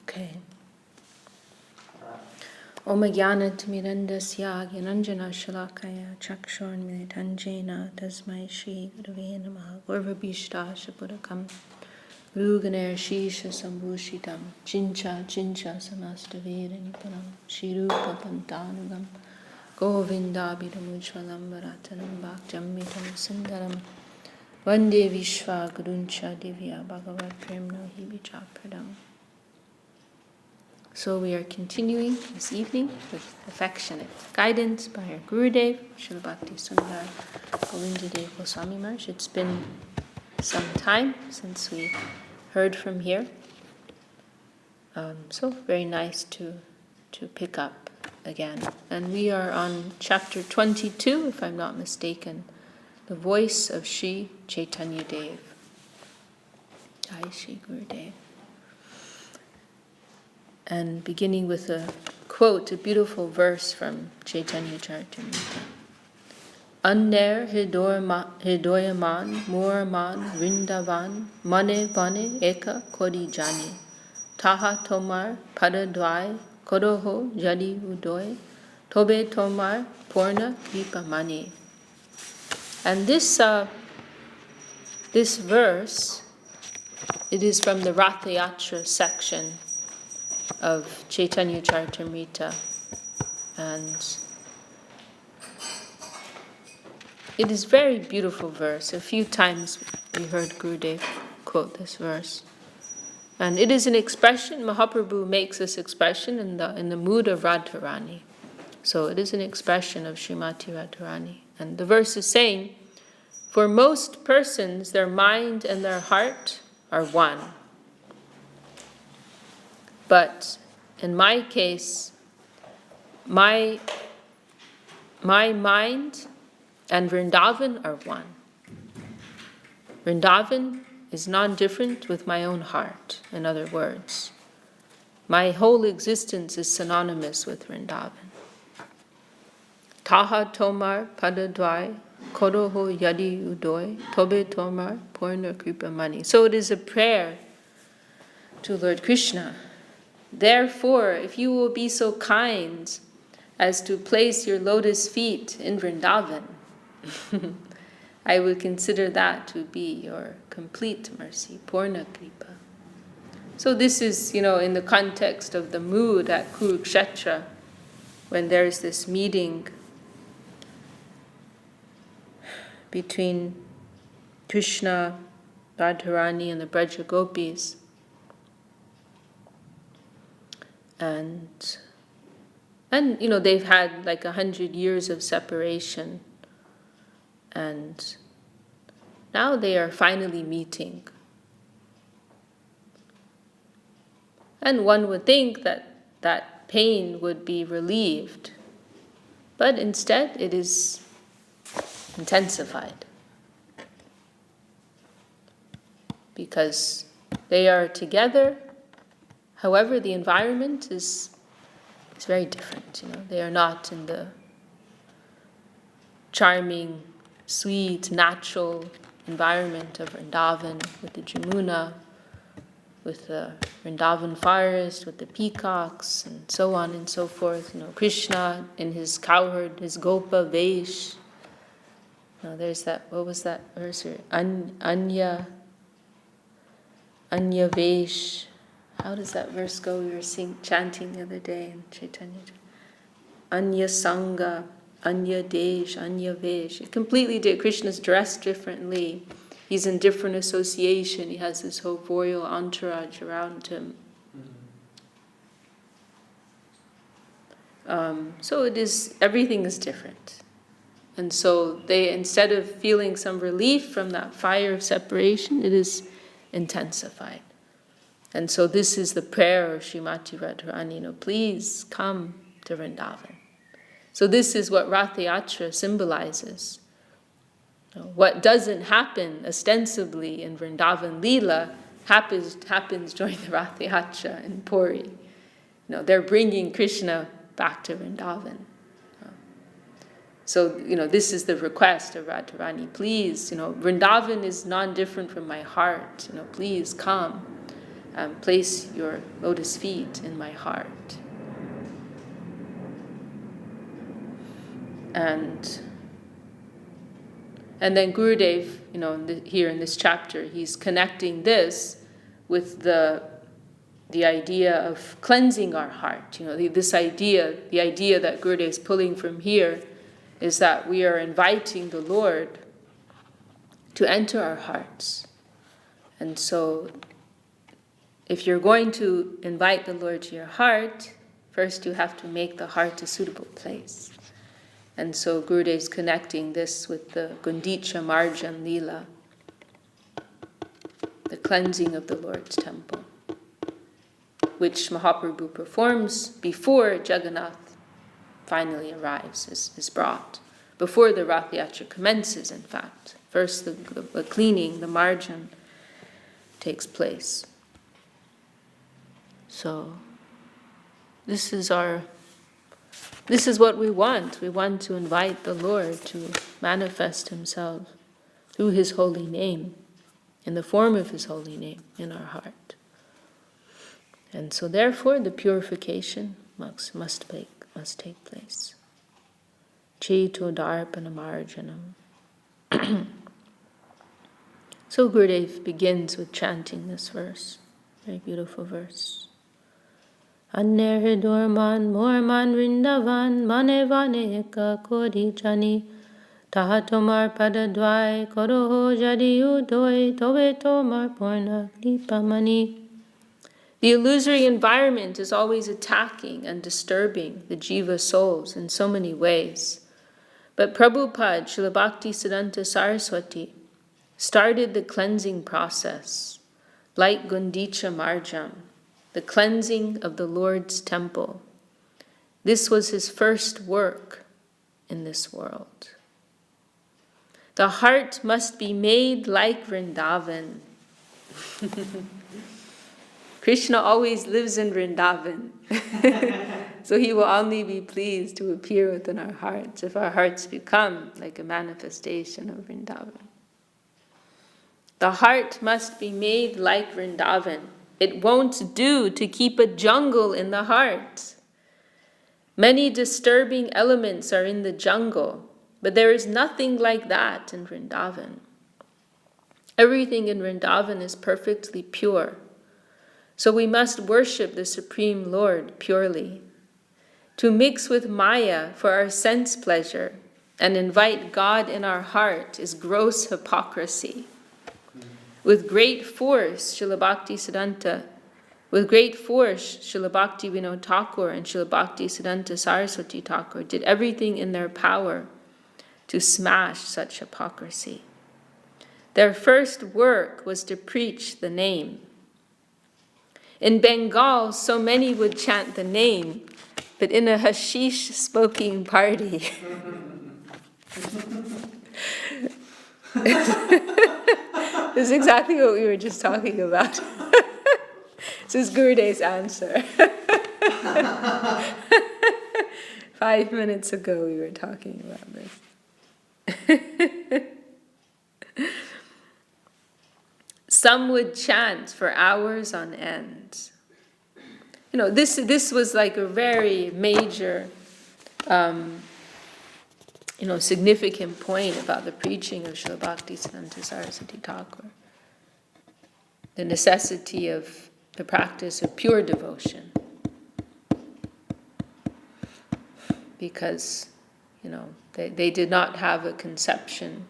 Okay. Om Jnanatimirandasya Gyananjana Shalakaya Chakshormilitanjena Tasmai Shri Gurave Namaha Gurvabhishta Shapurakam Ruganer Shisha Sambhushitam Chincha Samastaveda Nipunam Shiroopa Pantanugam Govinda Bidamujvalam Bharatanam Bhaktyamritam Sundaram Vande Vishwa Guruncha Divya Bhagavat Premno Hibijapradam. So we are continuing this evening with Affectionate guidance by our Gurudev, Srila Bhakti Sundar Govindadev Goswami Maharaj. It's been some time since we heard from here. So very nice to pick up again. And we are on chapter 22, if I'm not mistaken, the voice of Sri Chaitanyadev. Jai Shri Gurudev. And beginning with a quote, a beautiful verse from Chaitanya Charitamrita. Ander Hidoyaman Muraman Vrindavan Mane Bane Eka Kodi Jani Taha Tomar Padadwai Kodoho Jadi Udoy Tobe Tomar Purna Kripa Mani. And this verse, it is from the Ratha Yatra section of Chaitanya Charitamrita, and it is a very beautiful verse. A few times we heard Gurudev quote this verse, and it is an expression. Mahaprabhu makes this expression in the mood of Radharani. So it is an expression of Srimati Radharani, and the verse is saying, for most persons, their mind and their heart are one. But in my case, my mind and Vrindavan are one. Vrindavan is non-different with my own heart, in other words. My whole existence is synonymous with Vrindavan. Taha tomar padadwai kodoho yadi udoy tobe tomar purna kripa mani. So it is a prayer to Lord Krishna. Therefore, if you will be so kind as to place your lotus feet in Vrindavan, I would consider that to be your complete mercy, Purna Kripa. So this is, in the context of the mood at Kurukshetra, when there is this meeting between Krishna, Radharani, and the Braja Gopis. And they've had like 100 years of separation, and now they are finally meeting. And one would think that pain would be relieved, but instead it is intensified, because they are together. However, the environment is very different. They are not in the charming, sweet, natural environment of Vrindavan with the Jamuna, with the Vrindavan forest, with the peacocks, and so on and so forth. Krishna in his cowherd, his Gopa Vesh. There's that. What was that verse? Anya Vesh. How does that verse go? We were chanting the other day in Chaitanya. Anya Sangha, Anya Desh, Anya Vesh. It completely did. Krishna's dressed differently. He's in different association. He has this whole royal entourage around him. So everything is different. And so they, instead of feeling some relief from that fire of separation, it is intensified. And so this is the prayer of Srimati Radharani, please come to Vrindavan. So this is what Ratha Yatra symbolizes. What doesn't happen ostensibly in Vrindavan Leela happens during the Ratha Yatra in Puri. They're bringing Krishna back to Vrindavan. So, this is the request of Radharani. Please, Vrindavan is non-different from my heart. Please come place your lotus feet in my heart. And then Gurudev, here in this chapter, he's connecting this with the idea of cleansing our heart. The idea that Gurudev is pulling from here is that we are inviting the Lord to enter our hearts. And so, if you're going to invite the Lord to your heart, first you have to make the heart a suitable place. And so Gurudev's connecting this with the Gundicha Marjan Leela, the cleansing of the Lord's temple, which Mahaprabhu performs before Jagannath finally arrives, is brought. Before the Rath Yatra commences, in fact. First the cleaning, the marjan, takes place. So this is what we want. We want to invite the Lord to manifest himself through his holy name, in the form of his holy name in our heart. And so therefore the purification must take place. Cheto darpana marjanam. So Gurudev begins with chanting this verse, very beautiful verse. Anner hridorman morman rindavan mane vaneka kodi chani tahatomar padadvai koroho jadi udoi tobe tomar porna lipamani. The illusory environment is always attacking and disturbing the jiva souls in so many ways. But Prabhupada, Srila Bhakti Siddhanta Saraswati, started the cleansing process, like Gundicha Marjam, the cleansing of the Lord's temple. This was his first work in this world. The heart must be made like Vrindavan. Krishna always lives in Vrindavan. So he will only be pleased to appear within our hearts if our hearts become like a manifestation of Vrindavan. The heart must be made like Vrindavan. It won't do to keep a jungle in the heart. Many disturbing elements are in the jungle, but there is nothing like that in Vrindavan. Everything in Vrindavan is perfectly pure. So we must worship the Supreme Lord purely. To mix with Maya for our sense pleasure and invite God in our heart is gross hypocrisy. With great force, Srila Bhakti Siddhanta, Srila Bhakti Vinod Thakur and Srila Bhakti Siddhanta Saraswati Thakur did everything in their power to smash such hypocrisy. Their first work was to preach the name. In Bengal, so many would chant the name, but in a hashish smoking party. This is exactly what we were just talking about. This is Gurudev's answer. 5 minutes ago we were talking about this. Some would chant for hours on end. This was like a very major, significant point about the preaching of Srila Bhakti Siddhanta Saraswati Thakur. The necessity of the practice of pure devotion. Because, they did not have a conception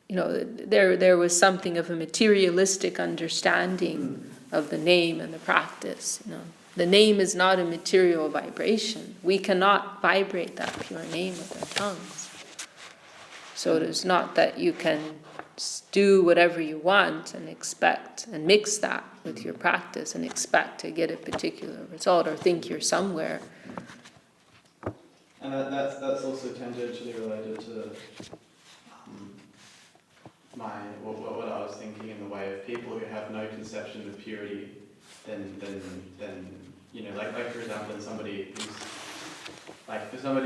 there was something of a materialistic understanding of the name and the practice. The name is not a material vibration. We cannot vibrate that pure name with our tongues. So it is not that you can do whatever you want and expect and mix that with your practice and expect to get a particular result or think you're somewhere. And that's also tangentially related to what I was thinking in the way of people who have no conception of purity, then like for example, somebody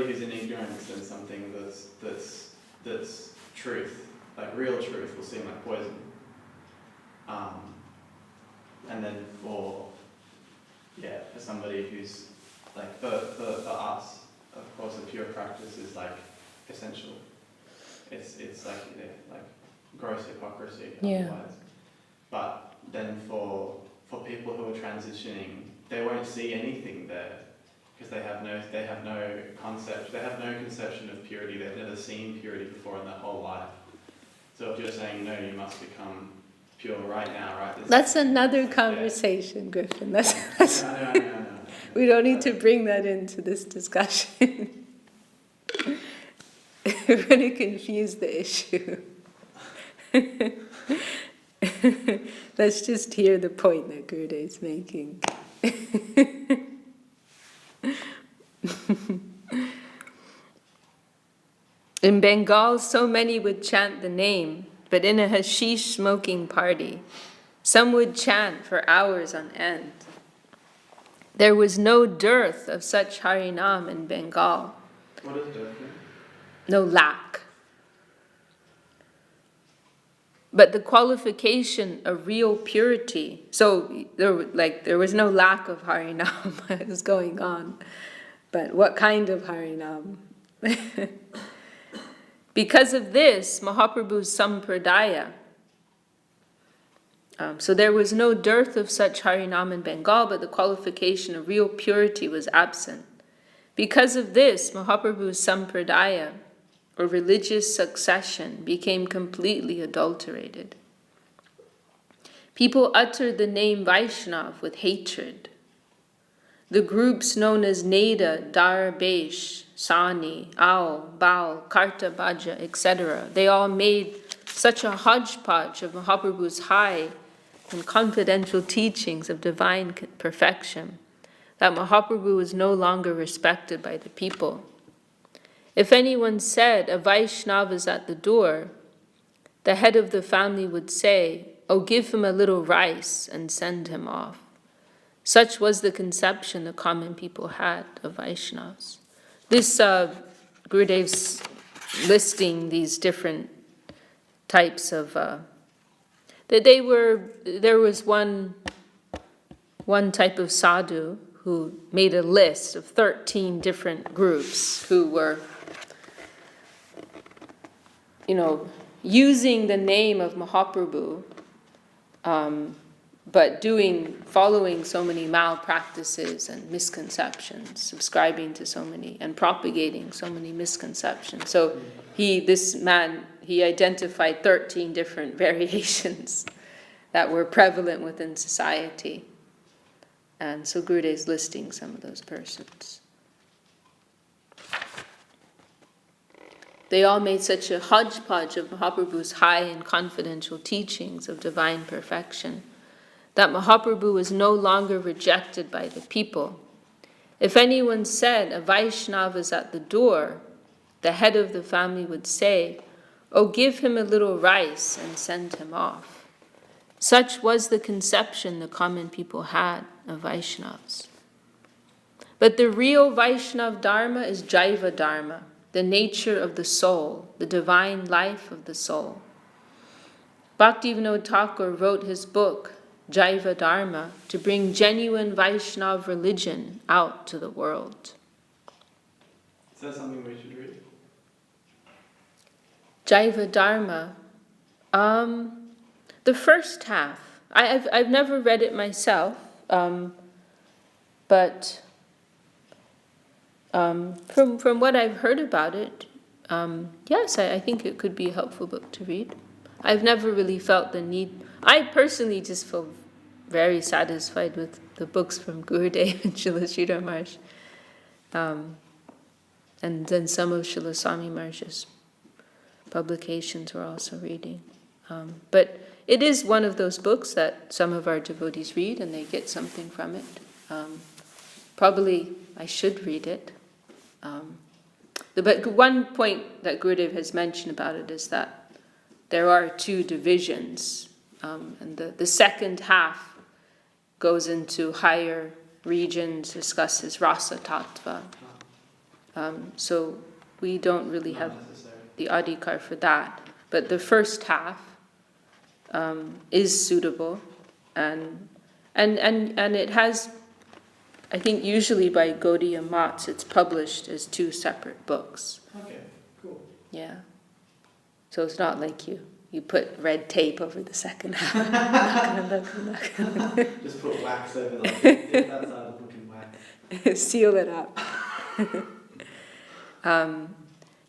who's in ignorance, then something that's truth, like real truth, will seem like poison. And then for somebody who's like, for us, of course, a pure practice is like essential. It's like, like gross hypocrisy otherwise. But then for people who are transitioning, they won't see anything there because they have no conception of purity. They've never seen purity before in their whole life. So if you're saying no, you must become pure right now, right? That's another conversation, Griffin. That's I know. We don't need to bring that into this discussion. We're going to confuse the issue. Let's just hear the point that Gurudev is making. In Bengal, so many would chant the name, but in a hashish smoking party, some would chant for hours on end. There was no dearth of such Harinam in Bengal. What does dearth mean? No lack. But the qualification of real purity, so there was no lack of Harinam that was going on. But what kind of Harinam? Because of this, Mahaprabhu's Sampradaya, so there was no dearth of such Harinam in Bengal, but the qualification of real purity was absent. Because of this, Mahaprabhu's Sampradaya, or religious succession, became completely adulterated. People uttered the name Vaishnav with hatred. The groups known as Neda, Darbesh, Sani, Ao, Baal, Karta, Bhaja, etc., they all made such a hodgepodge of Mahaprabhu's high and confidential teachings of divine perfection that Mahaprabhu was no longer respected by the people. If anyone said, a Vaishnava is at the door, the head of the family would say, oh, give him a little rice and send him off. Such was the conception the common people had of Vaishnavas. This Gurudev's listing these different types of... there was one type of sadhu who made a list of 13 different groups who were, using the name of Mahaprabhu, but following so many malpractices and misconceptions, subscribing to so many, and propagating so many misconceptions. So this man identified 13 different variations that were prevalent within society. And so Gurudev is listing some of those persons. They all made such a hodgepodge of Mahaprabhu's high and confidential teachings of divine perfection that Mahaprabhu was no longer rejected by the people. If anyone said, a Vaishnava is at the door, the head of the family would say, oh, give him a little rice and send him off. Such was the conception the common people had of Vaishnavas. But the real Vaishnav Dharma is Jaiva Dharma, the nature of the soul, the divine life of the soul. Bhaktivinoda Thakur wrote his book, Jaiva Dharma, to bring genuine Vaishnav religion out to the world. Is that something we should read? Jaiva Dharma, the first half. I've never read it myself, but from what I've heard about it, yes, I think it could be a helpful book to read. I've never really felt the need. I personally just feel very satisfied with the books from Gurudev and Srila Sridhar Maharaj, and then some of Srila Swami Maharaj's publications we're also reading. But it is one of those books that some of our devotees read and they get something from it. Probably I should read it. But one point that Gurudev has mentioned about it is that there are two divisions, and the second half goes into higher regions, discusses rasa tattva. So we don't really have the adhikar for that. But the first half is suitable, and it has, I think usually by Gaudiya Mats, it's published as 2 separate books. Okay, cool. Yeah. So it's not like you put red tape over the second half. I'm not gonna Just put wax over that side of the book in wax. seal it up.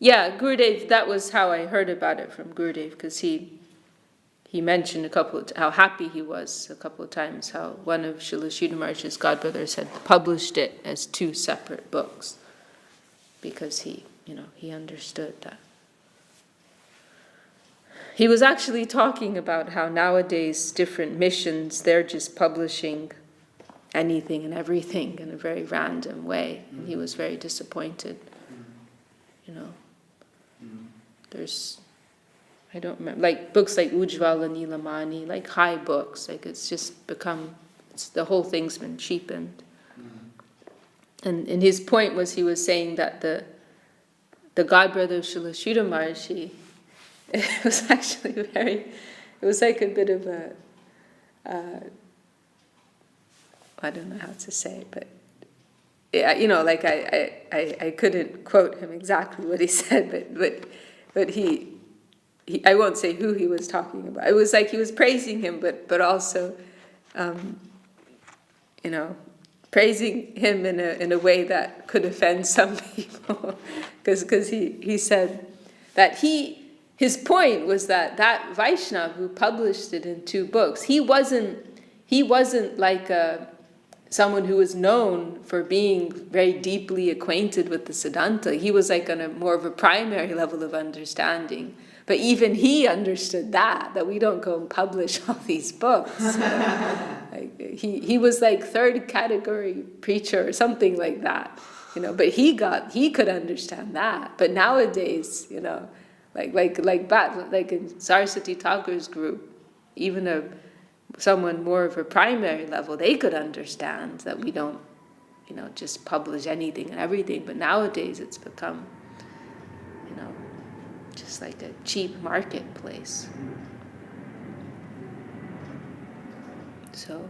Yeah, Gurudev, that was how I heard about it from Gurudev, because he mentioned how happy he was a couple of times, how one of Srila Sridhar Maharaj's godbrothers had published it as 2 separate books, because he understood that. He was actually talking about how nowadays different missions, they're just publishing anything and everything in a very random way, and he was very disappointed. There's, I don't remember, like books like Ujjvala Nilamani, like high books, like it's just become, the whole thing's been cheapened. And his point was, he was saying that the godbrother of Srila Sridhar Maharaj, it was actually it was like a bit of a, I don't know how to say, but yeah, like I couldn't quote him exactly what he said, but he I won't say who he was talking about. It was like he was praising him, but also, praising him in a way that could offend some people, because he said that his point was that Vaishnava who published it in 2 books, he wasn't like someone who was known for being very deeply acquainted with the Siddhanta. He was like on a more of a primary level of understanding. But even he understood that we don't go and publish all these books. Like, he was like 3rd category preacher or something like that, But he could understand that. But nowadays, like in Saraswati Thakur's group, even someone more of a primary level, they could understand that we don't, just publish anything and everything. But nowadays it's become, just like a cheap marketplace. So,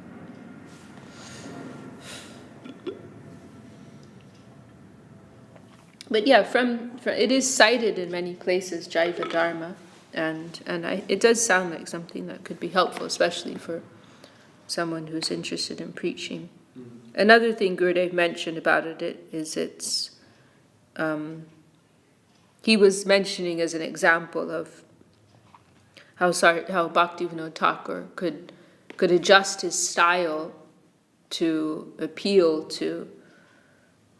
but yeah, from it is cited in many places, Jaiva Dharma, and it does sound like something that could be helpful, especially for someone who's interested in preaching. Another thing Gurudev mentioned about it is he was mentioning as an example of how Bhaktivinoda Thakur could adjust his style to appeal to,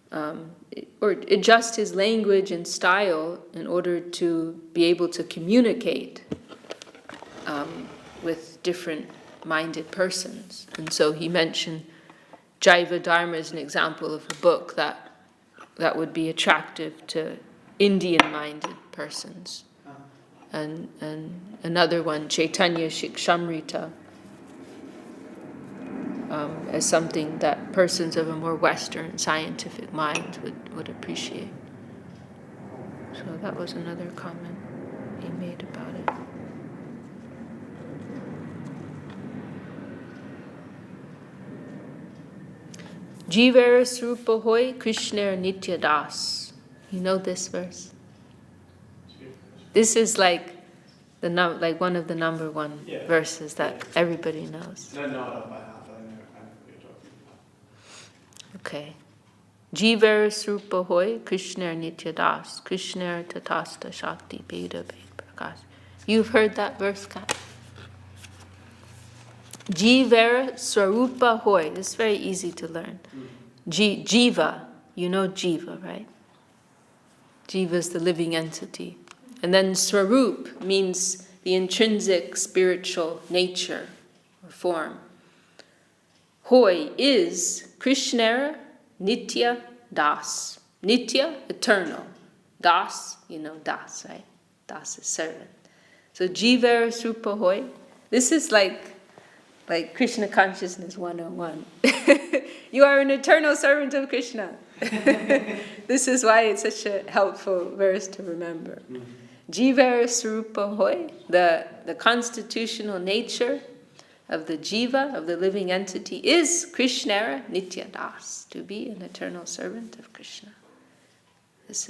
or adjust his language and style in order to be able to communicate with different minded persons. And so he mentioned Jaiva Dharma as an example of a book that would be attractive to Indian-minded persons. And another one, Chaitanya Shikshamrita, as something that persons of a more Western scientific mind would appreciate. So that was another comment he made about it. Jiver Srupa Hoy Krishna Nitya Das. You know this verse? This is like one of the number 1 verses that everybody knows. No, not off by half. I know what you're talking about. Okay. Jiver Srupa Hoy Krishna Nitya Das. Krishna Tatasta Shakti Beda Prakash. You've heard that verse, Kat? Jiver Swarupa Hoy. This is very easy to learn. Jiva. You know Jiva, right? Jiva is the living entity. And then Swarup means the intrinsic spiritual nature or form. Hoy is Krishnara Nitya Das. Nitya, eternal. Das, you know Das, right? Das is servant. So Jiva Srupa Hoy. This is like Krishna consciousness 101. You are an eternal servant of Krishna. This is why it's such a helpful verse to remember. Jiva Srupa Hoy, the constitutional nature of the jiva, of the living entity, is Krishnara Nitya Das, to be an eternal servant of Krishna. This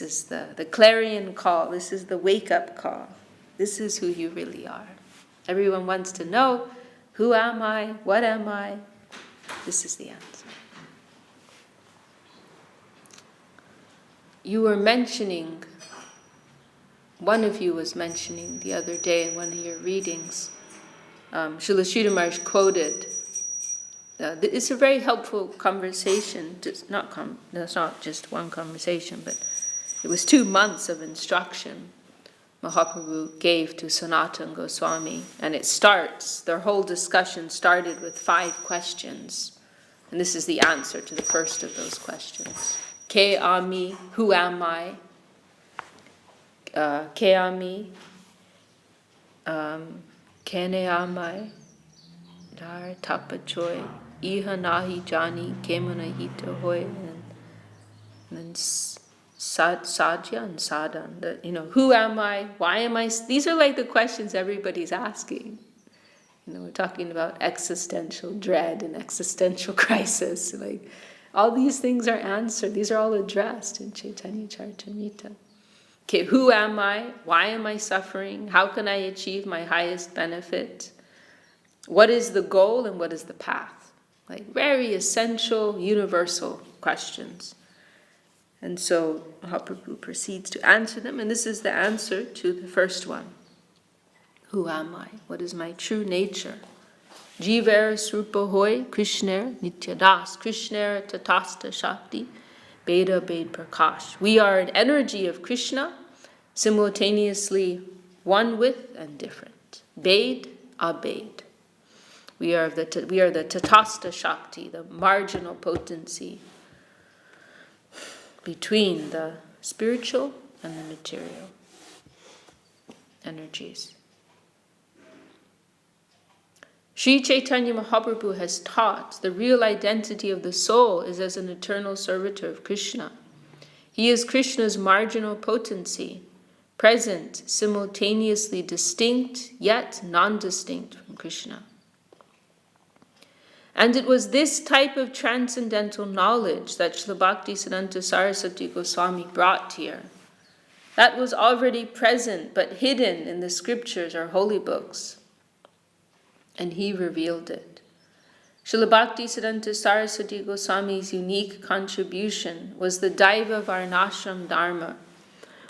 is the clarion call, this is the wake-up call. This is who you really are. Everyone wants to know, who am I? What am I? This is the answer. You were mentioning, one of you was mentioning the other day in one of your readings, Srila Sridhar Maharaj quoted, it's a very helpful conversation, it's not just one conversation, but it was 2 months of instruction Mahaprabhu gave to Sanatana Goswami, and their whole discussion started with 5 questions, and this is the answer to the first of those questions. Ke ami, who am I? Ke ami, kene amai, dar tapachoy, iha nahi jani, kemana hita hoy, and then sadhya and sadhan. Who am I? Why am I? These are like the questions everybody's asking. We're talking about existential dread and existential crisis. Like, all these things are answered. These are all addressed in Chaitanya Charitamrita. Okay, who am I? Why am I suffering? How can I achieve my highest benefit? What is the goal and what is the path? Like, very essential, universal questions. And so Mahaprabhu proceeds to answer them, and this is the answer to the first one. Who am I? What is my true nature? Jiver Srupa Hoy, Krishner Nitya Das, Krishner Tatasta Shakti, Beda Bed Prakash. We are an energy of Krishna, simultaneously one with and different. Bed, abed. We are the Tatasta Shakti, the marginal potency between the spiritual and the material energies. Sri Chaitanya Mahaprabhu has taught the real identity of the soul is as an eternal servitor of Krishna. He is Krishna's marginal potency, present, simultaneously distinct, yet non-distinct from Krishna. And it was this type of transcendental knowledge that Srila Bhaktisiddhanta Saraswati Goswami brought here. That was already present but hidden in the scriptures or holy books. And he revealed it. Srila Bhaktisiddhanta Saraswati Goswami's unique contribution was the Daiva Varnashram Dharma,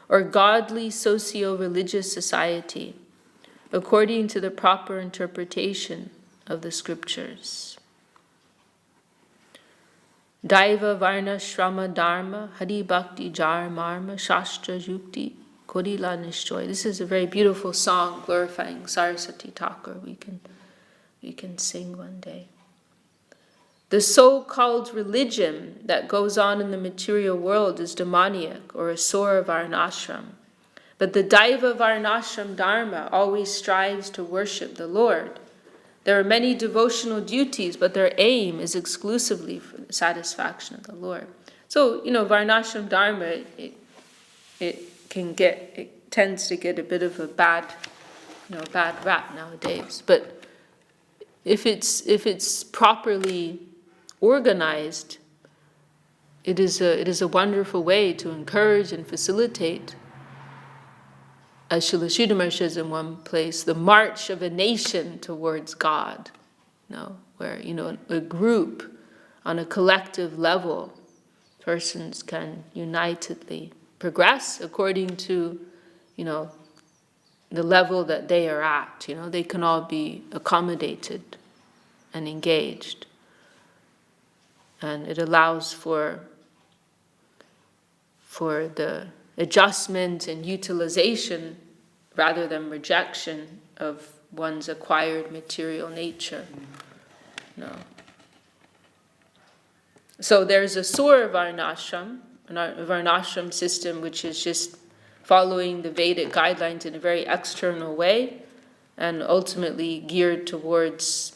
or godly socio-religious society, according to the proper interpretation of the scriptures. Daiva Varna Shrama Dharma Hari Bhakti Jar Marma Shastra Yukti Kodila Nishchoy. This is a very beautiful song glorifying Saraswati Thakur. We can sing one day. The so-called religion that goes on in the material world is demoniac or a Asura Varnashram. But the Daiva Varnashram Dharma always strives to worship the Lord. There are many devotional duties, but their aim is exclusively for the satisfaction of the Lord. So, Varnashram Dharma, it tends to get a bit of a bad rap nowadays. But if it's properly organized, it is a wonderful way to encourage and facilitate, as Srila Sridhar Maharaj says in one place, the march of a nation towards God. Where a group on a collective level, persons can unitedly progress according to the level that they are at. They can all be accommodated and engaged. And it allows for the adjustment and utilization rather than rejection of one's acquired material nature. So there's a Sura Varnashram, a Varnashram system which is just following the Vedic guidelines in a very external way and ultimately geared towards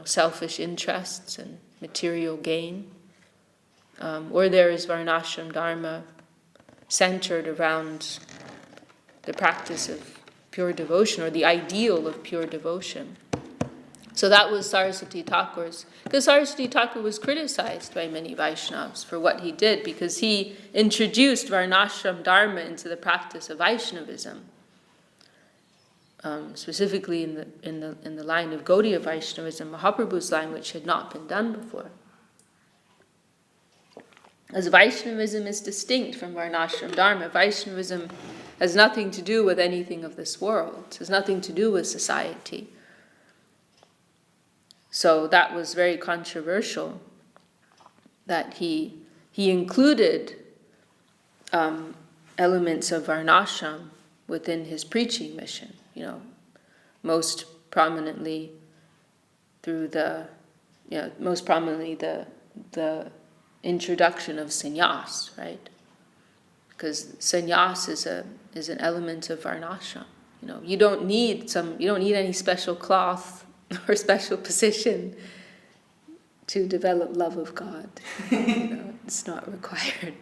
selfish interests and material gain. or there is Varnashram Dharma centered around the practice of pure devotion, or the ideal of pure devotion. So that was Saraswati Thakur's, because Saraswati Thakur was criticized by many Vaishnavas for what he did, because he introduced Varnashram Dharma into the practice of Vaishnavism, specifically in the line of Gaudiya Vaishnavism, Mahaprabhu's line, which had not been done before. As Vaishnavism is distinct from Varnashram Dharma, Vaishnavism has nothing to do with anything of this world, has nothing to do with society. So that was very controversial, that he included elements of Varnashram within his preaching mission, most prominently through the introduction of sannyas, right? Because sannyas is an element of Varnashram. You don't need any special cloth or special position to develop love of God. It's not required.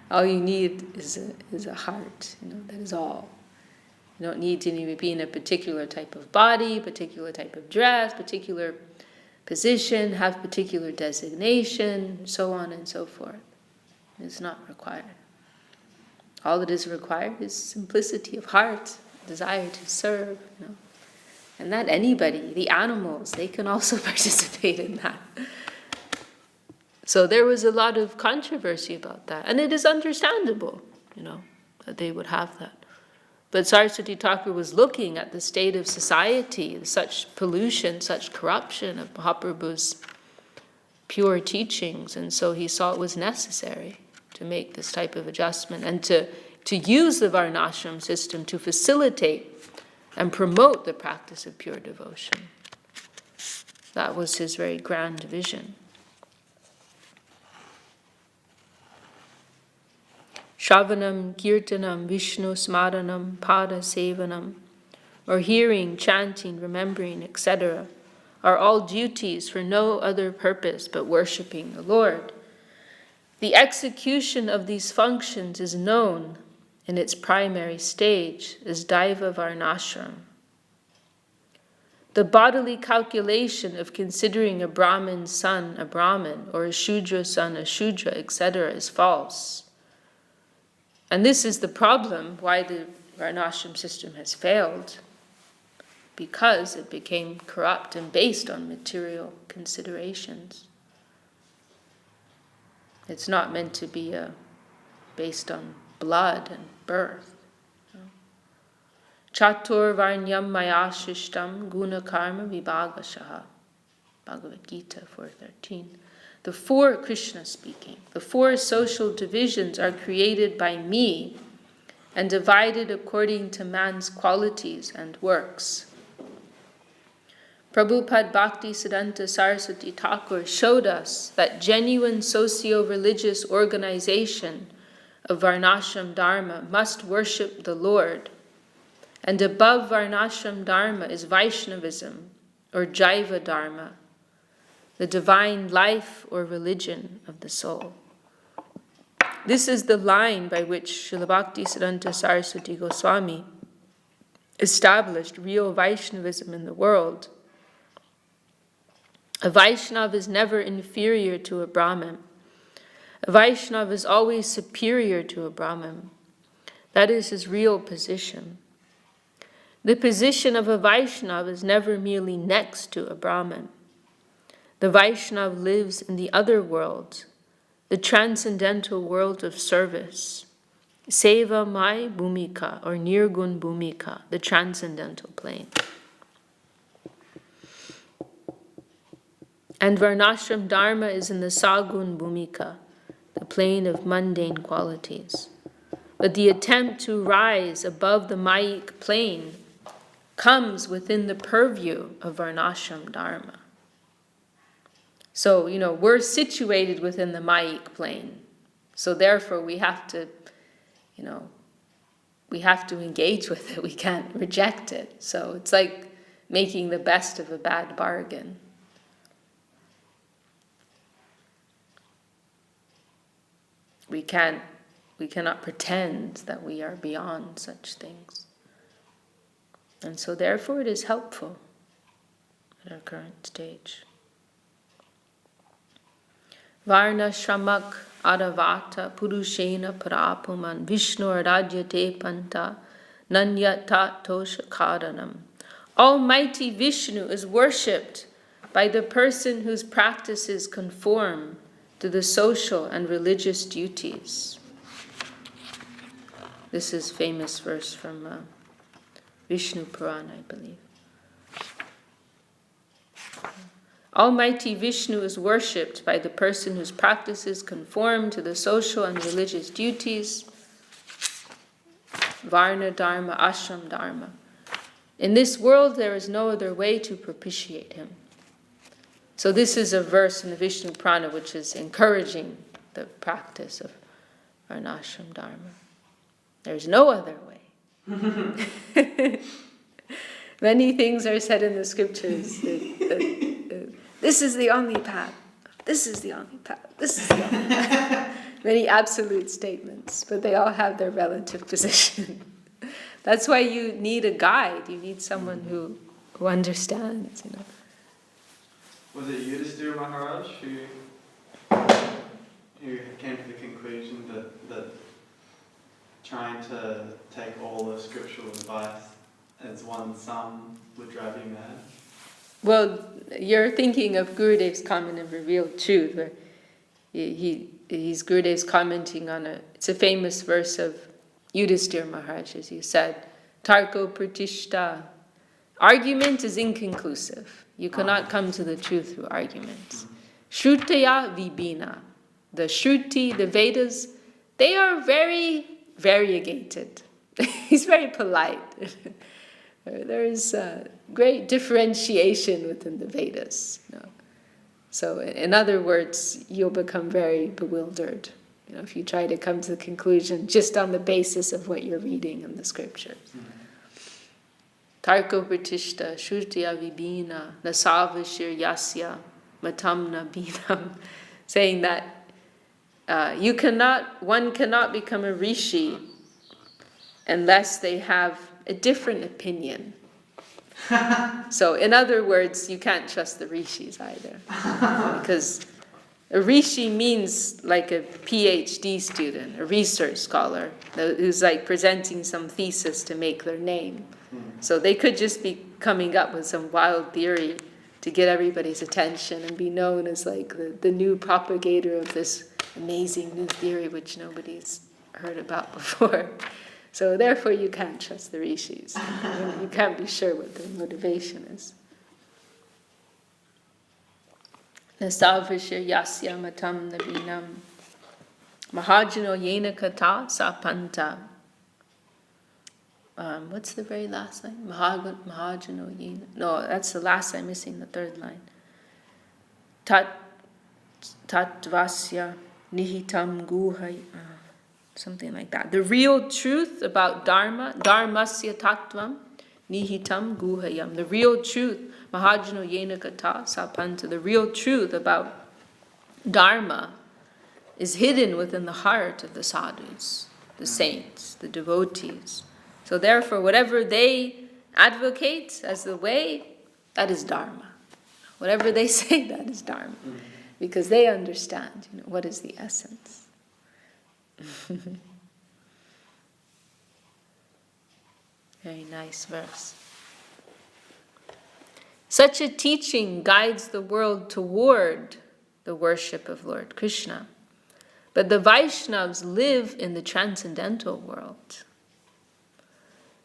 All you need is a heart. That is all. You don't need to be in a particular type of body, particular type of dress, particular position, have particular designation, so on and so forth. It's not required. All that is required is simplicity of heart, desire to serve. And not anybody, the animals, they can also participate in that. So there was a lot of controversy about that. And it is understandable, that they would have that. But Saraswati Thakur was looking at the state of society, such pollution, such corruption of Mahaprabhu's pure teachings. And so he saw it was necessary to make this type of adjustment and to use the Varnashram system to facilitate and promote the practice of pure devotion. That was his very grand vision. Shravanam, Kirtanam, Vishnu Smaranam, Pada Sevanam, or hearing, chanting, remembering, etc., are all duties for no other purpose but worshipping the Lord. The execution of these functions is known in its primary stage as Daiva Varnashram. The bodily calculation of considering a Brahmin's son a Brahmin or a Shudra's son a Shudra, etc. is false. And this is the problem why the Varnashram system has failed, because it became corrupt and based on material considerations. It's not meant to be based on blood and birth. Chatur Varnyam Maya Shishtam Guna Karma Vibhagashaha. Bhagavad Gita 4:13. The four, Krishna speaking, the four social divisions are created by me and divided according to man's qualities and works. Prabhupada Bhakti Siddhanta Saraswati Thakur showed us that genuine socio-religious organization of Varnashram Dharma must worship the Lord, and above Varnashram Dharma is Vaishnavism or Jaiva Dharma, the divine life or religion of the soul. This is the line by which Srila Bhakti Siddhanta Saraswati Goswami established real Vaishnavism in the world. A Vaishnava is never inferior to a Brahmin. A Vaishnava is always superior to a Brahmin. That is his real position. The position of a Vaishnava is never merely next to a Brahmin. The Vaishnava lives in the other world, the transcendental world of service, Seva Mai Bhumika, or Nirgun Bhumika, the transcendental plane. And Varnashram Dharma is in the Sagun Bhumika, the plane of mundane qualities. But the attempt to rise above the Mayic plane comes within the purview of Varnashram Dharma. So, we're situated within the Mayic plane. So therefore we have to engage with it. We can't reject it. So it's like making the best of a bad bargain. we cannot pretend that we are beyond such things. And so therefore it is helpful at our current stage. Varna shramak adavata purushena parapuman Vishnur radyate panta nanyata toshakaranam. Almighty Vishnu is worshipped by the person whose practices conform to the social and religious duties. This is a famous verse from Vishnu Purana, I believe. Almighty Vishnu is worshipped by the person whose practices conform to the social and religious duties. Varna Dharma, Ashram Dharma. In this world there is no other way to propitiate him. So this is a verse in the Vishnu Purana which is encouraging the practice of Varnashram Dharma. There's no other way. Many things are said in the scriptures. This is the only path. This is the only path. This is the only path. Many absolute statements, but they all have their relative position. That's why you need a guide. You need someone who understands, Was it Yudhisthira Maharaj who came to the conclusion that trying to take all the scriptural advice as one sum would drive you mad? Well, you're thinking of Gurudev's comment of revealed truth, where he's Gurudev's commenting on it's a famous verse of Yudhisthira Maharaj, as you said, Tarko Pratishta. Argument is inconclusive. You cannot come to the truth through arguments. Shrutaya vibhina. The Shruti, the Vedas, they are very variegated. He's very polite. There is great differentiation within the Vedas. So in other words, you'll become very bewildered if you try to come to the conclusion just on the basis of what you're reading in the scriptures. Tarko pratishta shrutiya vibhina nasavashir yasya matamna binam, saying that one cannot become a rishi unless they have a different opinion. So in other words, you can't trust the rishis either. Because a rishi means like a PhD student, a research scholar, who's like presenting some thesis to make their name. So they could just be coming up with some wild theory to get everybody's attention and be known as like the new propagator of this amazing new theory which nobody's heard about before. So therefore you can't trust the rishis. You can't be sure what their motivation is. Nasavashir yasya matam navinam mahajano yena kata sapanta. What's the very last line? Mahajano yena. No, that's the last line, missing the third line. Tatvasya nihitam guhay. Something like that. The real truth about Dharma, Dharmasya tattvam, nihitam guhayam. The real truth, Mahajano yena kata sapanta. The real truth about Dharma is hidden within the heart of the sadhus, the saints, the devotees. So therefore, whatever they advocate as the way, that is Dharma. Whatever they say, that is Dharma. Because they understand, what is the essence. Very nice verse. Such a teaching guides the world toward the worship of Lord Krishna. But the Vaishnavas live in the transcendental world.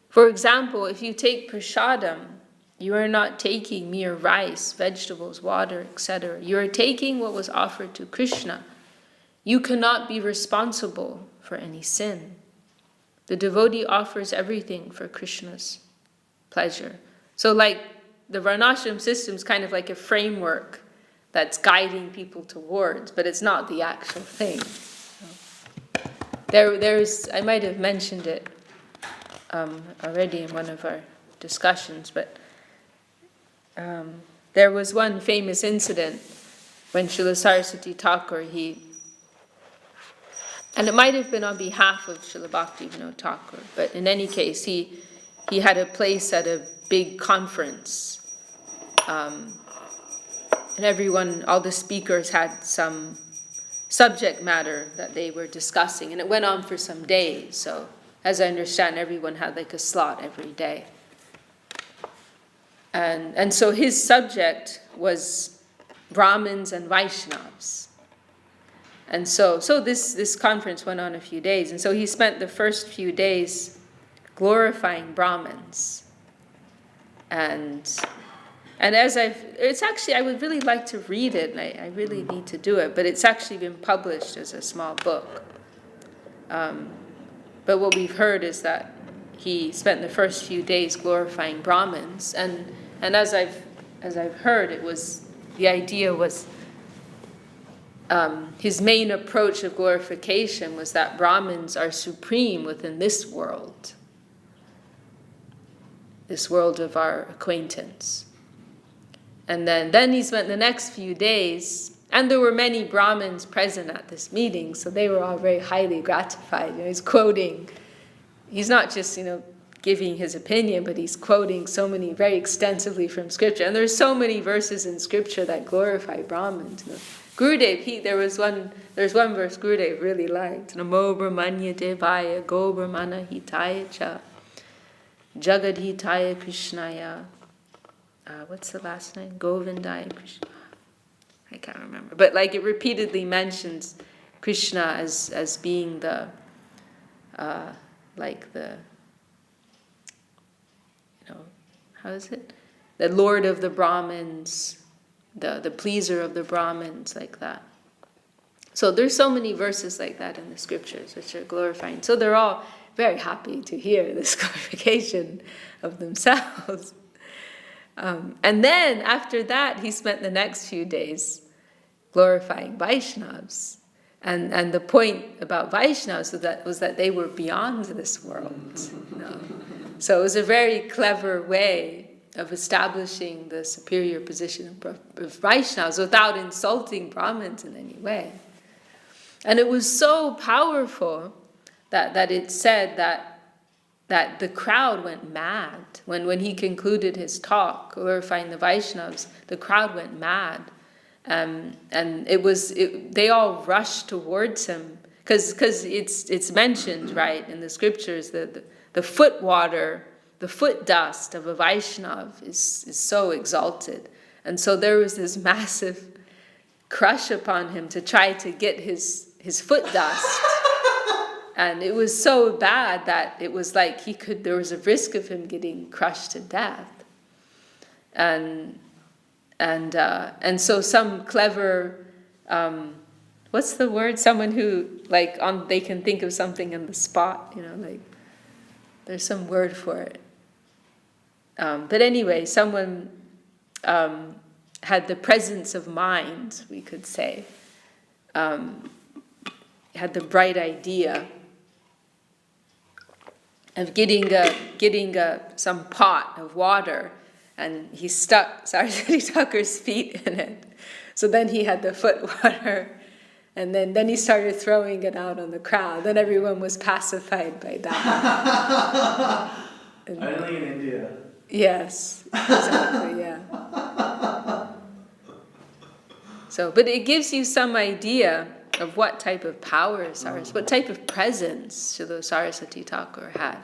For example, if you take prasadam, you are not taking mere rice, vegetables, water, etc. You are taking what was offered to Krishna. You cannot be responsible for any sin. The devotee offers everything for Krishna's pleasure. So like the Varnashram system is kind of like a framework that's guiding people towards, but it's not the actual thing. There's, I might have mentioned it already in one of our discussions, but there was one famous incident when Srila Saraswati Thakur, And it might have been on behalf of Srila Bhakti Vinod Thakur, but in any case, he had a place at a big conference. And everyone, all the speakers had some subject matter that they were discussing, and it went on for some days. So, as I understand, everyone had like a slot every day. And so his subject was Brahmins and Vaishnavas. And so this conference went on a few days, and so he spent the first few days glorifying Brahmins. And it's actually, I would really like to read it, and I really need to do it, but it's actually been published as a small book. But what we've heard is that he spent the first few days glorifying Brahmins, and as I've heard, the idea was, his main approach of glorification was that Brahmins are supreme within this world of our acquaintance. And then he spent the next few days, and there were many Brahmins present at this meeting, so they were all very highly gratified. He's quoting, he's not just, giving his opinion, but he's quoting so many very extensively from scripture. And there's so many verses in scripture that glorify Brahmins. Gurudev, there's one verse Gurudev really liked. Namo Brahmanya Devaya Go Brahmana Hitaya Cha Jagad Hitaya Krishnaya. What's the last name? Govindaya Krishna. I can't remember. But it repeatedly mentions Krishna as being the how is it? The Lord of the Brahmins, the pleaser of the Brahmins, like that. So there's so many verses like that in the scriptures which are glorifying. So they're all very happy to hear this glorification of themselves. And then after that, he spent the next few days glorifying Vaishnavas. And the point about Vaishnavas was that they were beyond this world. So it was a very clever way of establishing the superior position of Vaishnavas without insulting Brahmins in any way. And it was so powerful that it said that the crowd went mad. When he concluded his talk, glorifying the Vaishnavas, the crowd went mad. And they all rushed towards him, because it's mentioned, right, in the scriptures that the foot water, the foot dust of a Vaishnav is so exalted. And so there was this massive crush upon him to try to get his foot dust. And it was so bad that it was like there was a risk of him getting crushed to death. And so some clever, what's the word? Someone who, they can think of something on the spot, there's some word for it. But anyway, someone had the presence of mind, we could say, had the bright idea of getting some pot of water, and he stuck Saraswati Thakur's feet in it. So then he had the foot water, and then he started throwing it out on the crowd. Then everyone was pacified by that. Only in India. Yes, exactly, yeah. So, but it gives you some idea of what type of power what type of presence Srila Saraswati Thakur had.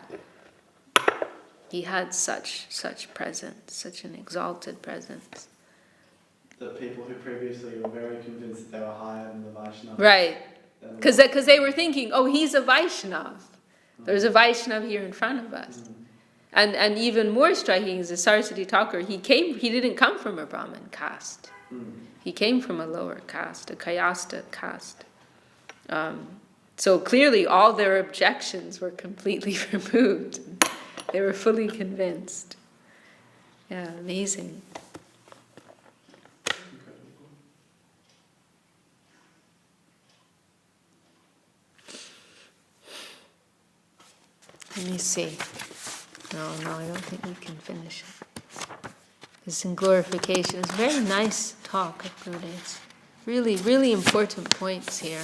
He had such presence, such an exalted presence. The people who previously were very convinced that they were higher than the Vaishnava. Right, because they were thinking, oh, he's a Vaishnav. There's a Vaishnav here in front of us. Mm-hmm. And even more striking is that Saraswati Thakur, he didn't come from a Brahmin caste. Mm. He came from a lower caste, a Kayasta caste. So clearly all their objections were completely removed. They were fully convinced. Yeah, amazing. Let me see. No, I don't think we can finish it. This in glorification. It's a very nice talk of Gurudev's. Really, really important points here.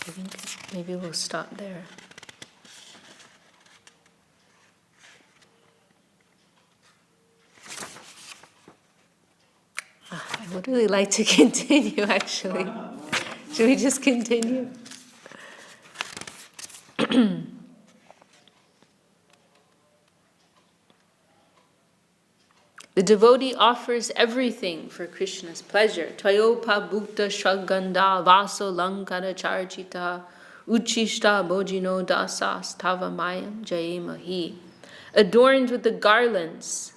I think maybe we'll stop there. I would really like to continue, actually. Should we just continue? The devotee offers everything for Krishna's pleasure. Tvayopa bhukta shragganda vaso lankara charchita uchishta bojino dasas tava mayam jayemahi. Adorned with the garlands,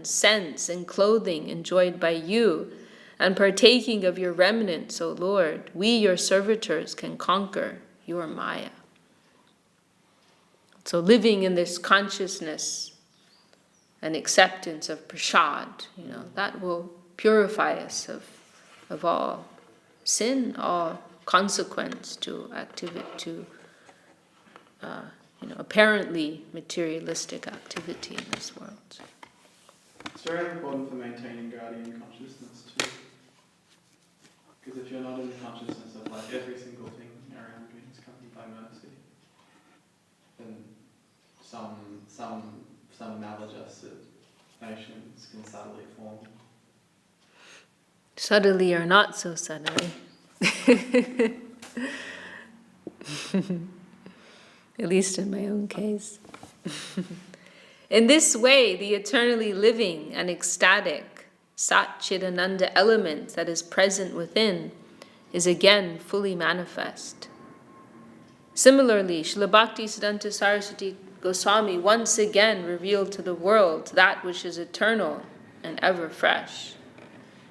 scents, and clothing enjoyed by you, and partaking of your remnants, O Lord, we, your servitors, can conquer your Maya. So living in this consciousness and acceptance of prasad, that will purify us of all sin, all consequence to activity, apparently materialistic activity in this world. It's very important for maintaining guardian consciousness too. Because if you're not in the consciousness of like every single thing around you is coming by mercy, then some maladjusted notions can subtly form. Subtly or not so subtly. At least in my own case. In this way, the eternally living and ecstatic Sat Chidananda element that is present within is again fully manifest. Similarly, Srila Bhaktisiddhanta Saraswati Goswami once again revealed to the world that which is eternal and ever fresh.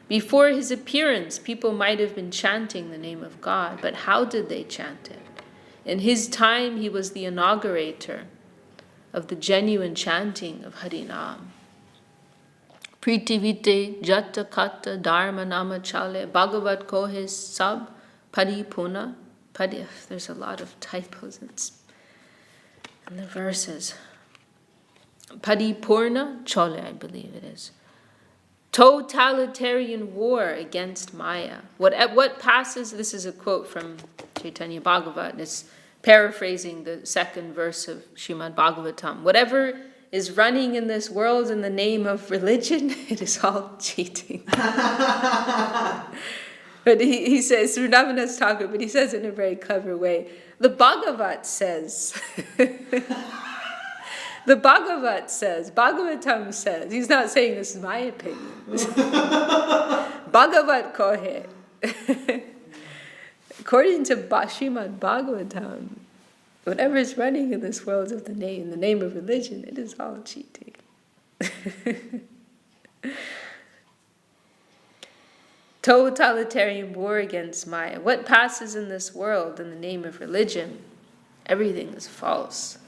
Before his appearance, people might have been chanting the name of God, but how did they chant it? In his time, he was the inaugurator of the genuine chanting of Harinam. Pritivite jata kata dharma nama chale bhagavat kohe sab paripuna. There's a lot of typos in the verses. Paripurna chole, I believe it is. Totalitarian war against Maya. What passes, this is a quote from Chaitanya Bhagavat, it's paraphrasing the second verse of Srimad Bhagavatam. Whatever is running in this world in the name of religion, it is all cheating. But he says, Srinivas Thakur, but he says it in a very clever way. The Bhagavat says, Bhagavatam says, he's not saying this is my opinion. Bhagavat kohe. According to Srimad Bhagavatam, whatever is running in this world of in the name of religion, it is all cheating. Totalitarian war against Maya. What passes in this world in the name of religion, everything is false.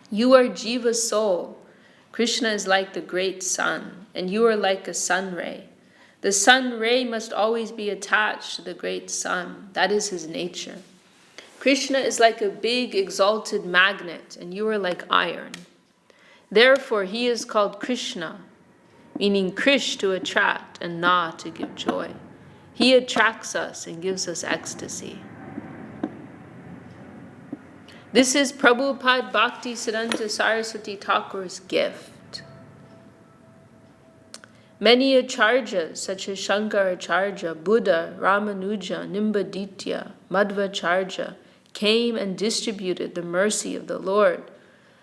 You are Jiva's soul. Krishna is like the great sun, and you are like a sun ray. The sun ray must always be attached to the great sun. That is his nature. Krishna is like a big exalted magnet, and you are like iron. Therefore, he is called Krishna, meaning Krish to attract and Na to give joy. He attracts us and gives us ecstasy. This is Prabhupada Bhaktisiddhanta Saraswati Thakur's gift. Many acharyas, such as Shankaracharya, Buddha, Ramanuja, Nimbaditya, Madhvacharya, came and distributed the mercy of the Lord,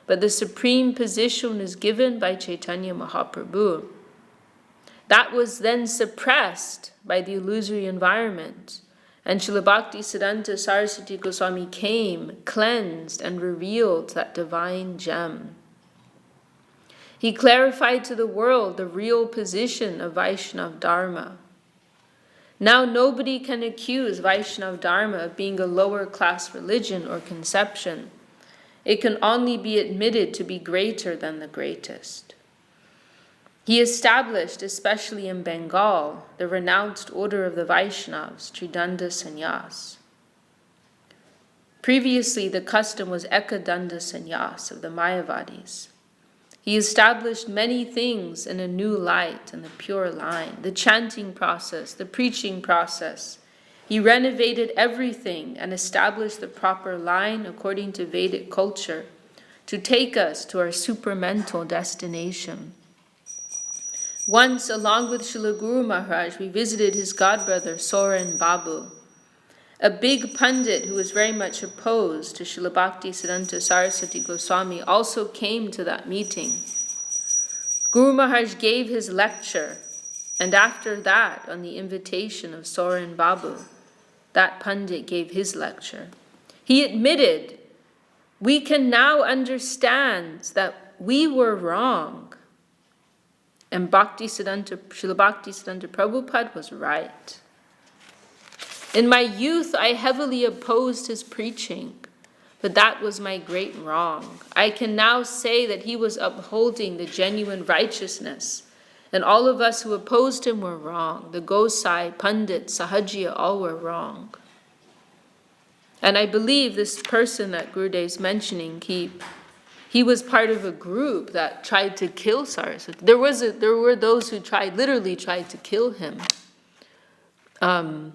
but the supreme position is given by Chaitanya Mahaprabhu. That was then suppressed by the illusory environment, and Srila Bhaktisiddhanta Saraswati Goswami came, cleansed, and revealed that divine gem. He clarified to the world the real position of Vaishnava Dharma. Now nobody can accuse Vaishnava Dharma of being a lower class religion or conception. It can only be admitted to be greater than the greatest. He established, especially in Bengal, the renounced order of the Vaishnavas, Tridanda Sannyas. Previously, the custom was Ekadanda Sannyas of the Mayavadis. He established many things in a new light and a pure line, the chanting process, the preaching process, He renovated everything and established the proper line according to Vedic culture to take us to our supramental destination. Once, along with Srila Guru Maharaj, we visited his godbrother Soren Babu, a big pundit who was very much opposed to Srila Bhaktisiddhanta Saraswati Goswami also came to that meeting. Guru Maharaj gave his lecture, and after that, on the invitation of Soren Babu, that pundit gave his lecture. He admitted, we can now understand that we were wrong. And Srila Bhaktisiddhanta Prabhupada was right. In my youth, I heavily opposed his preaching, but that was my great wrong. I can now say that he was upholding the genuine righteousness, and all of us who opposed him were wrong. The Gosai, Pandit, Sahajiya, all were wrong. And I believe this person that Gurudev's mentioning, he was part of a group that tried to kill Saraswati. There were those who literally tried to kill him. During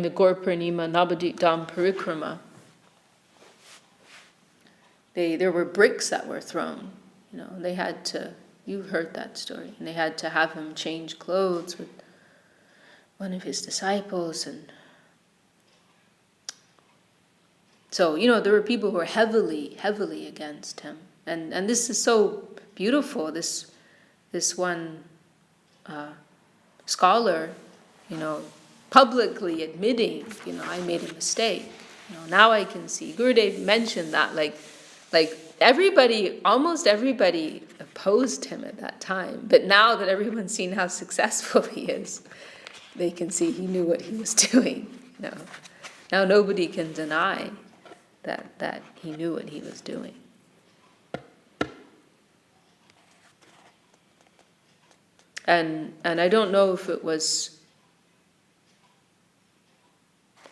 the Gaur Purnima Navadvip Dham Parikrama, there were bricks that were thrown. They had to. You heard that story, and they had to have him change clothes with one of his disciples, and so there were people who were heavily against him, and this is so beautiful. This one scholar, publicly admitting, I made a mistake. Now I can see. Gurudev mentioned that, like almost everybody opposed him at that time. But now that everyone's seen how successful he is, they can see he knew what he was doing. Now nobody can deny that he knew what he was doing. And I don't know if it was.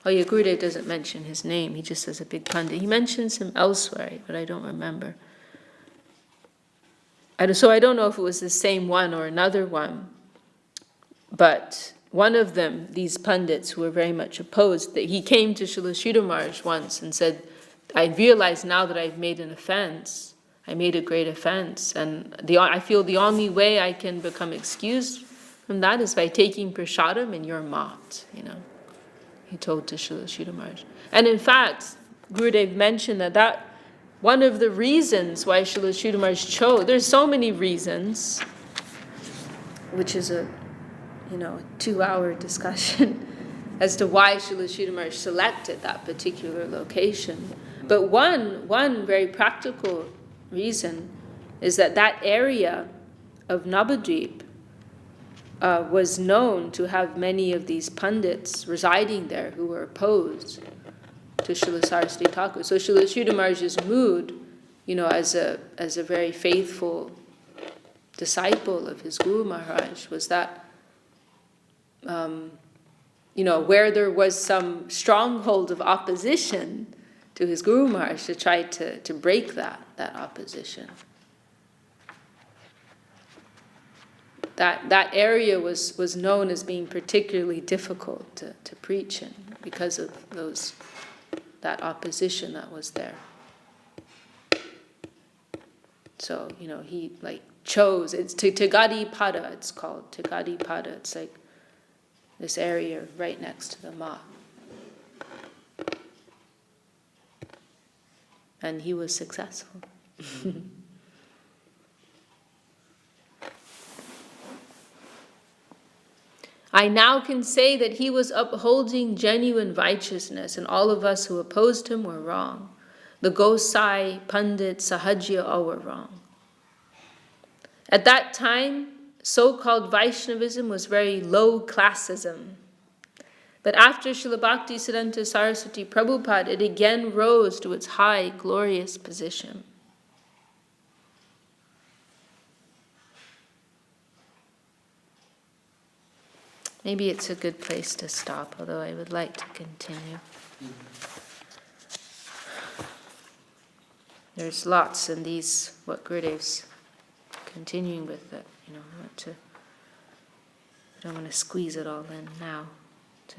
Oh yeah, Gurudev doesn't mention his name. He just says a big pundit. He mentions him elsewhere, but I don't remember. So I don't know if it was the same one or another one. But one of them, these pundits who were very much opposed, that he came to Srila Sridhar Maharaj once and said, I realize now that I've made an offense. I made a great offense. And I feel the only way I can become excused from that is by taking prasadam in your mat, He told to Srila Sridhar Maharaj. And in fact, Gurudev mentioned that one of the reasons why Srila Sridhar Maharaj chose, there's so many reasons, which is a 2-hour discussion as to why Srila Sridhar Maharaj selected that particular location. But one very practical reason is that area of Navadvip was known to have many of these pundits residing there who were opposed to Srila Saraswati Thakur. So Srila Sridhar Maharaj's mood, as a very faithful disciple of his Guru Maharaj, was that, where there was some stronghold of opposition to his Guru Maharaj, to try to break that opposition. That area was known as being particularly difficult to preach in because of that opposition that was there. So, he chose, it's Tegadi Pada, it's called Tegadi Pada. It's like this area right next to the mat. And he was successful. I now can say that he was upholding genuine righteousness, and all of us who opposed him were wrong. The Gosai, Pandit, Sahajiya, all were wrong. At that time, so-called Vaishnavism was very low classism. But after Srila Bhaktisiddhanta Saraswati Prabhupada, it again rose to its high, glorious position. Maybe it's a good place to stop, although I would like to continue. There's lots in what Gurudev's continuing with that, I want to I don't want to squeeze it all in now to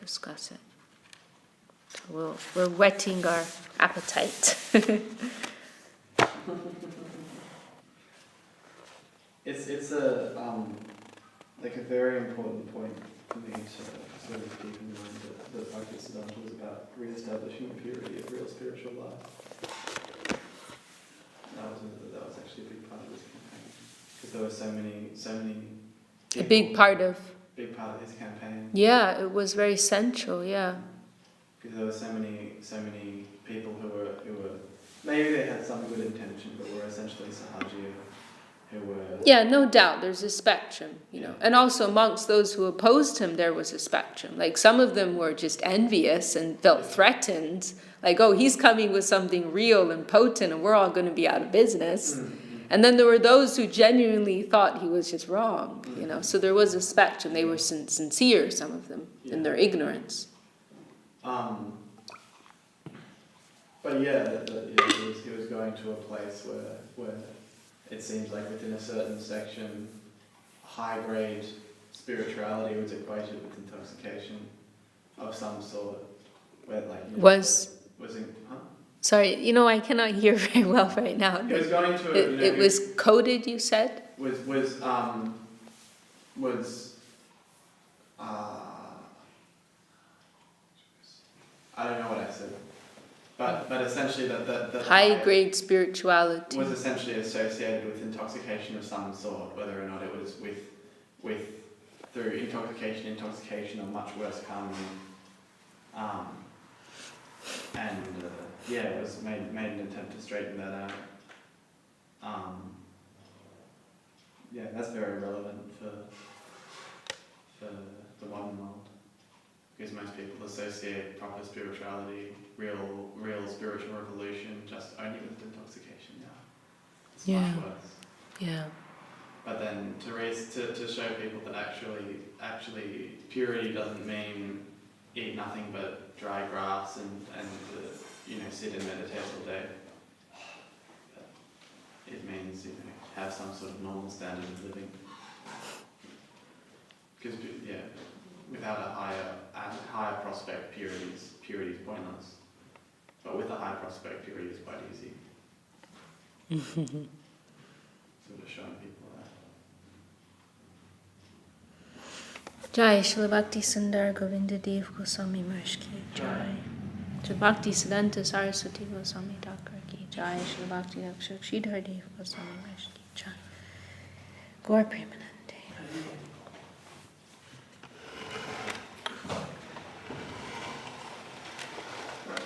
discuss it. So we're whetting our appetite. It's a like a very important point for me to sort of keep in mind that Bhakti-siddhanta was about re-establishing the purity of real spiritual life. That was actually a big part of this campaign, because there were so many people, A big part of his campaign. Yeah, it was very central. Yeah. Because there were so many people who were maybe they had some good intention, but were essentially sahaja, who were... Yeah, no doubt, there's a spectrum, you know. And also amongst those who opposed him, there was a spectrum. Like, some of them were just envious and felt threatened. Like, oh, he's coming with something real and potent, and we're all going to be out of business. And then there were those who genuinely thought he was just wrong, you know. So there was a spectrum. They were sincere, some of them, in their ignorance. But yeah, he was going to a place where it seems like within a certain section, high-grade spirituality was equated with intoxication of some sort. Where, like, you know, was in, huh? Sorry, you know, I cannot hear very well right now. He was going to a, it was coded, you said? I don't know what I said. But essentially that high-grade spirituality was essentially associated with intoxication of some sort, whether or not it was through intoxication or much worse karma. It was made an attempt to straighten that out. That's very relevant for the modern world. Because most people associate proper spirituality, real spiritual revolution, just only with intoxication now. It's much worse. Yeah. But then to show people that actually purity doesn't mean eat nothing but dry grass and sit and meditate all day. It means have some sort of normal standard of living. Because without a higher prospect, purity is pointless. But with a high prospect, purity is quite easy. Sort of showing people that. Jai Shri Bhakti Sundar Govinda Dev Goswami Maharaj ki Jai. Shri Bhakti Siddhanta Saraswati Goswami Thakur ki Jai. Shri Bhakti Rakshak Sridhar Dev Goswami Maharaj ki Jai. Gaur Premanand.